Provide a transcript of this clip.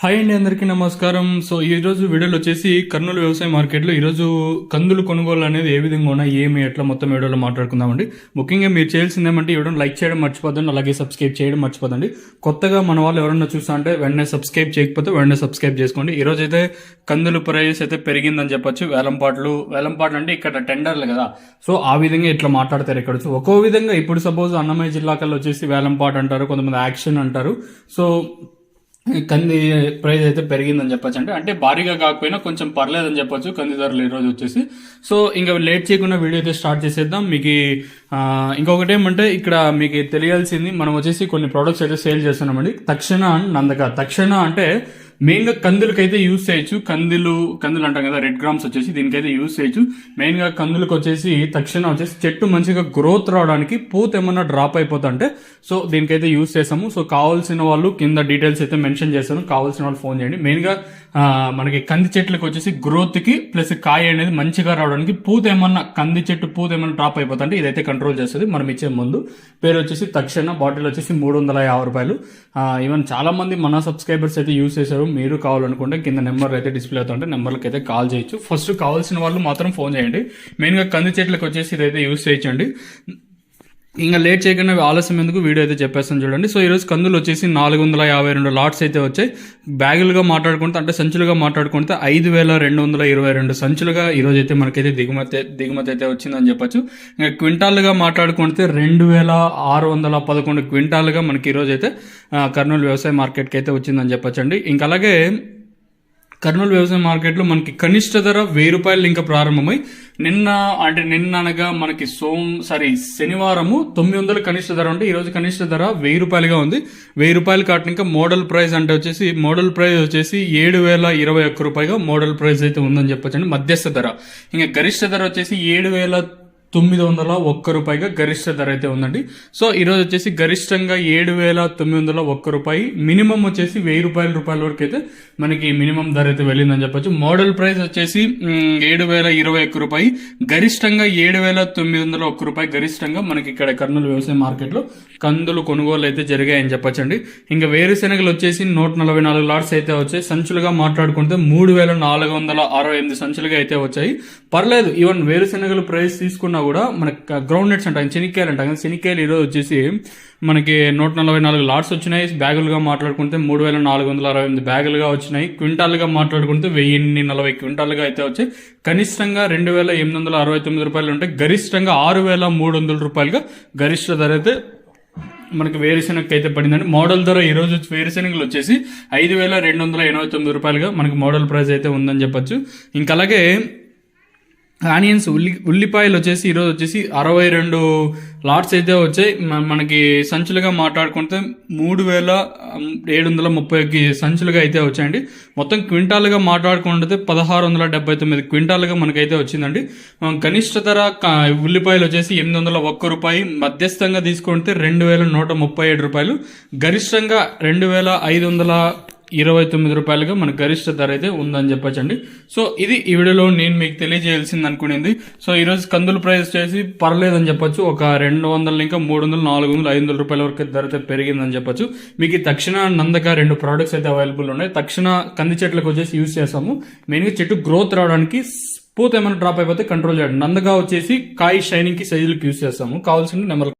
Hi అండి, అందరికీ నమస్కారం. సో ఈ రోజు వీడియోలో వచ్చేసి కర్నూలు వ్యవసాయ మార్కెట్లో ఈరోజు కందులు కొనుగోలు అనేది ఏ విధంగా ఉన్నాయి, ఏమి ఎట్లా మొత్తం వీడియోలో మాట్లాడుకుందామండి. ముఖ్యంగా మీరు చేయాల్సింది ఏమంటే ఈ వీడియోని లైక్ చేయడం మర్చిపోద్దండి, అలాగే సబ్స్క్రైబ్ చేయడం మర్చిపోదండి. కొత్తగా మన వాళ్ళు ఎవరన్నా చూసా అంటే వెంటనే సబ్స్క్రైబ్ చేయకపోతే వెంటనే సబ్స్క్రైబ్ చేసుకోండి. ఈ రోజు అయితే కందులు ప్రైస్ అయితే పెరిగిందని చెప్పొచ్చు. వేలంపాట్లు అంటే ఇక్కడ టెండర్లు కదా, సో ఆ విధంగా ఇట్లా మాట్లాడతారు. ఇక్కడ ఒక్కో విధంగా ఇప్పుడు సపోజ్ అన్నమయ్య జిల్లాకల్లో వచ్చేసి వేలంపాటు అంటారు, కొంతమంది యాక్షన్ అంటారు. సో కంది ప్రైస్ అయితే పెరిగిందని చెప్పొచ్చు. అంటే భారీగా కాకపోయినా కొంచెం పర్లేదని చెప్పొచ్చు కంది ధరలు ఈ రోజు వచ్చేసి. సో ఇంకా లేట్ చేయకుండా వీడియో అయితే స్టార్ట్ చేసేద్దాం. మీకు ఇంకొకటి ఏమంటే ఇక్కడ మీకు తెలియాల్సింది, మనం వచ్చేసి కొన్ని ప్రొడక్ట్స్ అయితే సేల్ చేస్తున్నామండి. తక్షణ తక్షణ అంటే మెయిన్ గా కందులకైతే యూజ్ చేయొచ్చు. కందులు అంటాం కదా, రెడ్ గ్రామ్స్ వచ్చేసి దీనికైతే యూజ్ చేయొచ్చు. మెయిన్ గా కందులకు వచ్చేసి తక్షణ వచ్చేసి చెట్టు మంచిగా గ్రోత్ రావడానికి పూత ఏమన్నా డ్రాప్ అయిపోతుంటే సో దీనికైతే యూజ్ చేస్తాము. సో కావాల్సిన వాళ్ళు కింద డీటెయిల్స్ అయితే మెన్షన్ చేస్తాను, కావాల్సిన వాళ్ళు ఫోన్ చేయండి. మెయిన్ గా మనకి కంది చెట్లకు వచ్చేసి గ్రోత్ కి ప్లస్ కాయ అనేది మంచిగా రావడానికి కంది చెట్టు పూత ఏమన్నా డ్రాప్ అయిపోతుంటే ఇదైతే కంట్రోల్ చేస్తుంది. మనం ఇచ్చే ముందు పేరు వచ్చేసి తక్షణ, బాటిల్ వచ్చేసి 350 రూపాయలు. ఈవెన్ చాలా మంది మన సబ్స్క్రైబర్స్ అయితే యూజ్ చేశారు. మీరు కావాలనుకుంటే కింద నెంబర్ అయితే డిస్ప్లే అవుతుంటే నెంబర్కి అయితే కాల్ చేయొచ్చు. ఫస్ట్ కావాల్సిన వాళ్ళు మాత్రం ఫోన్ చేయండి. మెయిన్గా కంది చెట్లకు వచ్చేసి ఇదైతే యూజ్ చేయొచ్చండి. ఇంకా లేట్ చేయకుండా ఆలస్యం ఎందుకు, వీడియో అయితే చెప్పేస్తాను చూడండి. సో ఈరోజు కందులు వచ్చేసి 452 లాట్స్ అయితే వచ్చాయి. బ్యాగులుగా మాట్లాడుకుంటే అంటే సంచులుగా మాట్లాడుకుంటే 5222 సంచులుగా ఈరోజు అయితే మనకైతే దిగుమతి అయితే వచ్చిందని చెప్పొచ్చు. ఇంకా క్వింటాల్గా మాట్లాడుకుంటే 2611 క్వింటాల్గా మనకి ఈరోజు అయితే కర్నూలు వ్యవసాయ మార్కెట్కి అయితే వచ్చిందని చెప్పొచ్చు అండి. ఇంకా అలాగే కర్నూలు వ్యవసాయ మార్కెట్లో మనకి కనిష్ట ధర 1000 రూపాయలు ఇంకా ప్రారంభమై నిన్న అనగా మనకి శనివారము 900 కనిష్ట ధర ఉంటే ఈరోజు కనిష్ట ధర 1000 రూపాయలుగా ఉంది. 1000 రూపాయలు కాటిన ఇంకా మోడల్ ప్రైస్ వచ్చేసి 7021 రూపాయగా మోడల్ ప్రైస్ అయితే ఉందని చెప్పొచ్చండి. మధ్యస్థ ధర ఇంకా గరిష్ట ధర వచ్చేసి 7901 రూపాయిగా గరిష్ట ధర అయితే ఉందండి. సో ఈరోజు వచ్చేసి గరిష్టంగా 7901 రూపాయి, మినిమం వచ్చేసి 1000 రూపాయల వరకు అయితే మనకి మినిమం ధర అయితే వెళ్ళిందని చెప్పొచ్చు. మోడల్ ప్రైస్ వచ్చేసి 7021 రూపాయి, గరిష్టంగా 7901 రూపాయి గరిష్టంగా మనకి ఇక్కడ కర్నూలు వ్యవసాయ మార్కెట్లో కందులు కొనుగోలు అయితే జరిగాయని చెప్పొచ్చండి. ఇంకా వేరుశెనగలు వచ్చేసి 144 లాట్స్ అయితే వచ్చాయి. సంచులుగా మాట్లాడుకుంటే 3468 సంచులుగా అయితే వచ్చాయి. పర్లేదు, ఈవెన్ వేరుశెనగలు ప్రైస్ తీసుకున్న కూడా మనకి గ్రౌండ్ నట్స్ అంటాం, శనిక్కాయలు అంటాం కదా, శనిక్కాయలు ఈరోజు వచ్చేసి మనకి 144 లాట్స్ వచ్చినాయి. బ్యాగులుగా మాట్లాడుకుంటే 3468 బ్యాగులుగా వచ్చినాయి. క్వింటాల్గా మాట్లాడుకుంటే 1040 క్వింటాల్గా అయితే వచ్చాయి. కనిష్టంగా 2869 రూపాయలు ఉంటే గరిష్టంగా 6300 రూపాయలుగా గరిష్ట ధర అయితే మనకి వేరుశెనగకి అయితే పడిందండి. మోడల్ ధర ఈ రోజు వేరుశెనగలు వచ్చేసి 5289 రూపాయలుగా మనకి మోడల్ ప్రైస్ అయితే ఉందని చెప్పొచ్చు. ఇంకా అలాగే ఆనియన్స్ ఉల్లిపాయలు వచ్చేసి ఈరోజు వచ్చేసి 62 లాట్స్ అయితే వచ్చాయి. మనకి సంచులుగా మాట్లాడుకుంటే 3731 సంచులుగా అయితే వచ్చాయండి. మొత్తం క్వింటాలుగా మాట్లాడుకుంటే 1679 క్వింటాలుగా మనకైతే వచ్చిందండి. కనిష్ట ధర ఉల్లిపాయలు వచ్చేసి 801 రూపాయి, మధ్యస్థంగా తీసుకుంటే 2137 రూపాయలు, గరిష్టంగా 2529 రూపాయలుగా మన గరిష్ట ధర అయితే ఉందని చెప్పొచ్చండి. సో ఇది ఈ వీడియోలో నేను మీకు తెలియజేయాల్సింది అనుకునేది. సో ఈరోజు కందుల ప్రైస్ చేసి పర్లేదని చెప్పొచ్చు. ఒక 200 ఇంకా 300 400 500 రూపాయల వరకు ధర అయితే పెరిగిందని చెప్పొచ్చు. మీకు తక్షణ నందక 2 ప్రోడక్ట్స్ అయితే అవైలబుల్ ఉన్నాయి. తక్షణ కంది చెట్లకు వచ్చేసి యూజ్ చేస్తాము. మెయిన్గా చెట్టు గ్రోత్ రావడానికి, పూత ఏమైనా డ్రాప్ అయిపోతే కంట్రోల్ చేయడం. నందగా వచ్చేసి కాయ షైనింగ్ కి సైజులకు యూజ్ చేస్తాము. కావాల్సిన నెంబర్